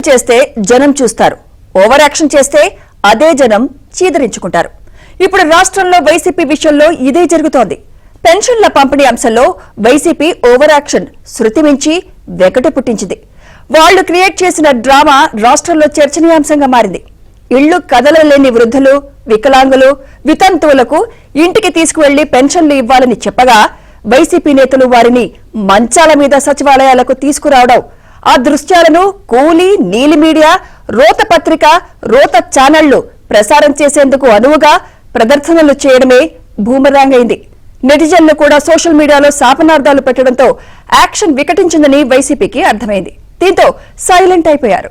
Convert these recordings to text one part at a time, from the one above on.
చేస్తే జనం చూస్తారు, ఓవర్ యాక్షన్ చేస్తే అదే జనం చీదరించుకుంటారు. ఇప్పుడు రాష్ట్రంలో వైసీపీ విషయంలో ఇదే జరుగుతోంది. పెన్షన్ల పంపిణీ అంశంలో వైసీపీ ఓవర్ యాక్షన్ శృతి మించి వెకటి పుట్టించింది. వాళ్లు క్రియేట్ చేసిన డ్రామా రాష్ట్రంలో చర్చనీయాంశంగా మారింది. ఇళ్లు కదలలేని వృద్ధులు, వికలాంగులు, వితంతువులకు ఇంటికి తీసుకువెళ్లి పెన్షన్లు ఇవ్వాలని చెప్పగా వైసీపీ నేతలు వారిని మంచాల మీద సచివాలయాలకు తీసుకురావడం, ఆ దృశ్యాలను కూలీ, నీలి మీడియా, రోత పత్రిక, రోత ఛానళ్లు ప్రసారం చేసేందుకు అనువుగా ప్రదర్శనలు చేయడమే బూమరాంగ్ అయింది. నెటిజన్లు కూడా సోషల్ మీడియాలో శాపనార్థాలు పెట్టడంతో యాక్షన్ వికటించిందని వైసీపీకి అర్థమైంది. దీంతో సైలెంట్ అయిపోయారు.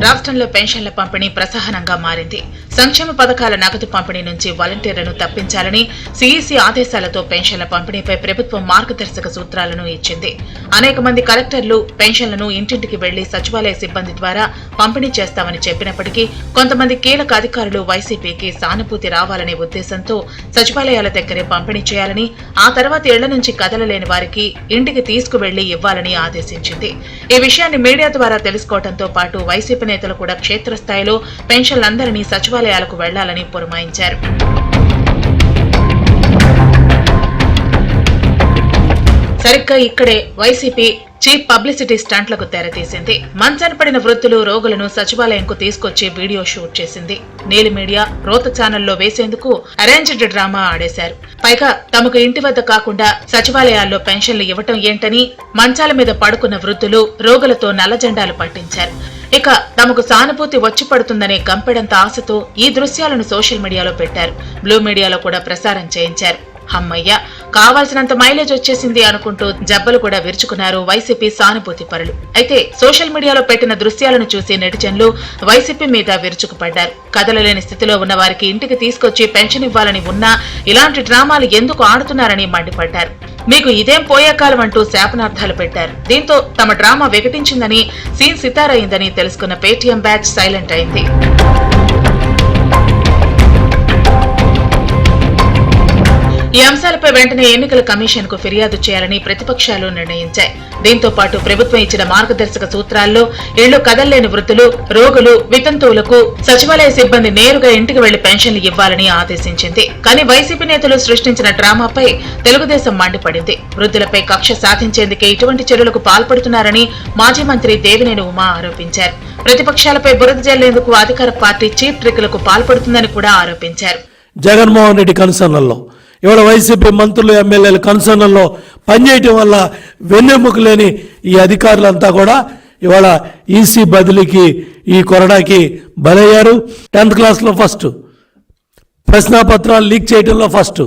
రాష్ట్రంలో పెన్షన్ల పంపిణీ ప్రసహనంగా మారింది. సంక్షేమ పథకాల నగదు పంపిణీ నుంచి వాలంటీర్లను తప్పించాలని సీఈసీ ఆదేశాలతో పెన్షన్ల పంపిణీపై ప్రభుత్వం మార్గదర్శక సూత్రాలను ఇచ్చింది. అనేక మంది కలెక్టర్లు పెన్షన్లను ఇంటింటికి వెళ్లి సచివాలయ సిబ్బంది ద్వారా పంపిణీ చేస్తామని చెప్పినప్పటికీ కొంతమంది కీలక అధికారులు వైసీపీకి సానుభూతి రావాలనే ఉద్దేశంతో సచివాలయాల దగ్గరే పంపిణీ చేయాలని, ఆ తర్వాత ఇళ్ల నుంచి కదలలేని వారికి ఇంటికి తీసుకువెళ్లి ఇవ్వాలని ఆదేశించింది. ఈ విషయాన్ని మీడియా ద్వారా తెలుసుకోవడంతో పాటు వైసీపీ నేతలు కూడా క్షేత్రస్థాయిలో పెన్షన్లందరినీ సచివాలయాలకు వెళ్లాలని పురమాయించారు. సరిగ్గా ఇక్కడే వైసీపీ చీఫ్ పబ్లిసిటీ స్టంట్లకు తెరతీసింది. మంచాన పడిన వృద్ధులు, రోగులను సచివాలయంకు తీసుకొచ్చి వీడియో షూట్ చేసింది. నీలి మీడియా, రోత ఛానల్లో వేసేందుకు అరేంజ్డ్ డ్రామా ఆడేశారు. పైగా తమకు ఇంటి వద్ద కాకుండా సచివాలయాల్లో పెన్షన్లు ఇవ్వటం ఏంటని మంచాల మీద పడుకున్న వృద్ధులు, రోగులతో నల్ల జెండాలు పట్టించారు. ఇక తమకు సానుభూతి వచ్చి పడుతుందనే గంపెడంత ఆశతో ఈ దృశ్యాలను సోషల్ మీడియాలో పెట్టారు. బ్లూ మీడియాలో కూడా ప్రసారం చేయించారు. అమ్మయ్య, కావాల్సినంత మైలేజ్ వచ్చేసింది అనుకుంటూ జబ్బలు కూడా విరుచుకున్నారు వైసీపీ సానుభూతి పరులు. అయితే సోషల్ మీడియాలో పెట్టిన దృశ్యాలను చూసి నెటిజన్లు వైసీపీ మీద విరుచుకుపడ్డారు. కదలలేని స్థితిలో ఉన్న వారికి ఇంటికి తీసుకొచ్చి పెన్షన్ ఇవ్వాలని ఉన్నా ఇలాంటి డ్రామాలు ఎందుకు ఆడుతున్నారని మండిపడ్డారు. మీకు ఇదేం పోయే కాలం అంటూ శాపనార్థాలు పెట్టారు. దీంతో తమ డ్రామా వికటించిందని, సీన్ సితారయిందని తెలుసుకున్న పేటీఎం బ్యాచ్ సైలెంట్ అయింది. ఈ అంశాలపై వెంటనే ఎన్నికల కమిషన్ కు ఫిర్యాదు చేయాలని ప్రతిపక్షాలు నిర్ణయించాయి. దీంతో పాటు ప్రభుత్వం ఇచ్చిన మార్గదర్శక సూత్రాల్లో ఇళ్లు కదల్లేని వృద్ధులు, రోగులు, వితంతువులకు సచివాలయ సిబ్బంది నేరుగా ఇంటికి వెళ్లి పెన్షన్లు ఇవ్వాలని ఆదేశించింది. కానీ వైసీపీ నేతలు సృష్టించిన డ్రామాపై తెలుగుదేశం మండిపడింది. వృద్ధులపై కక్ష సాధించేందుకే ఇటువంటి చర్యలకు పాల్పడుతున్నారని మాజీ మంత్రి దేవినేని ఉమా ఆరోపించారు. ప్రతిపక్షాలపై బురద జల్లేందుకు అధికార పార్టీ చీప్ ట్రిక్లకు పాల్పడుతుందని కూడా ఆరోపించారు. జగన్మోహన్ రెడ్డి కన్సర్న్లలో ఇవాళ వైసీపీ మంత్రులు, ఎమ్మెల్యేలు కన్సర్న్లలో పనిచేయటం వల్ల వెన్నెముక లేని ఈ అధికారులంతా కూడా ఇవాళ ఈసీ బదిలీకి, ఈ కొరడాకి బలయ్యారు. 10th క్లాస్లో ఫస్ట్, ప్రశ్నాపత్రాలు లీక్ చేయడంలో ఫస్ట్,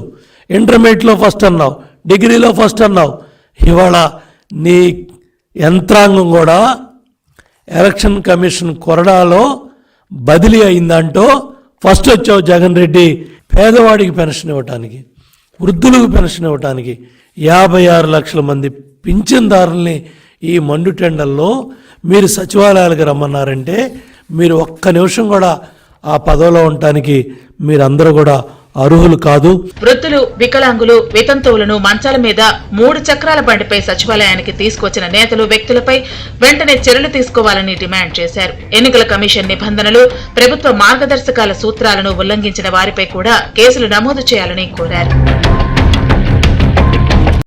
ఇంటర్మీడియట్లో ఫస్ట్ అన్నావు, డిగ్రీలో ఫస్ట్ అన్నావు. ఇవాళ నీ యంత్రాంగం కూడా ఎలక్షన్ కమిషన్ కొరడాలో బదిలీ అయిందంటూ ఫస్ట్ వచ్చావు జగన్ రెడ్డి. పేదవాడికి పెన్షన్ ఇవ్వటానికి, వృద్ధులకు పెన్షన్ ఇవ్వటానికి 56 లక్షల మంది పింఛన్దారుల్ని ఈ మండు టెండల్లో మీరు సచివాలయాలకు రమ్మన్నారంటే మీరు ఒక్క నిమిషం కూడా ఆ పదవిలో ఉండటానికి మీరందరూ కూడా అర్హులు కాదు. వృద్ధులు, వికలాంగులు, వితంతువులను మంచాల మీద 3 చక్రాల బండిపై సచివాలయానికి తీసుకొచ్చిన నేతలు, వ్యక్తులపై వెంటనే చర్యలు తీసుకోవాలని డిమాండ్ చేశారు. ఎన్నికల కమిషన్ నిబంధనలు, ప్రభుత్వ మార్గదర్శకాల సూత్రాలను ఉల్లంఘించిన వారిపై కూడా కేసులు నమోదు చేయాలని కోరారు.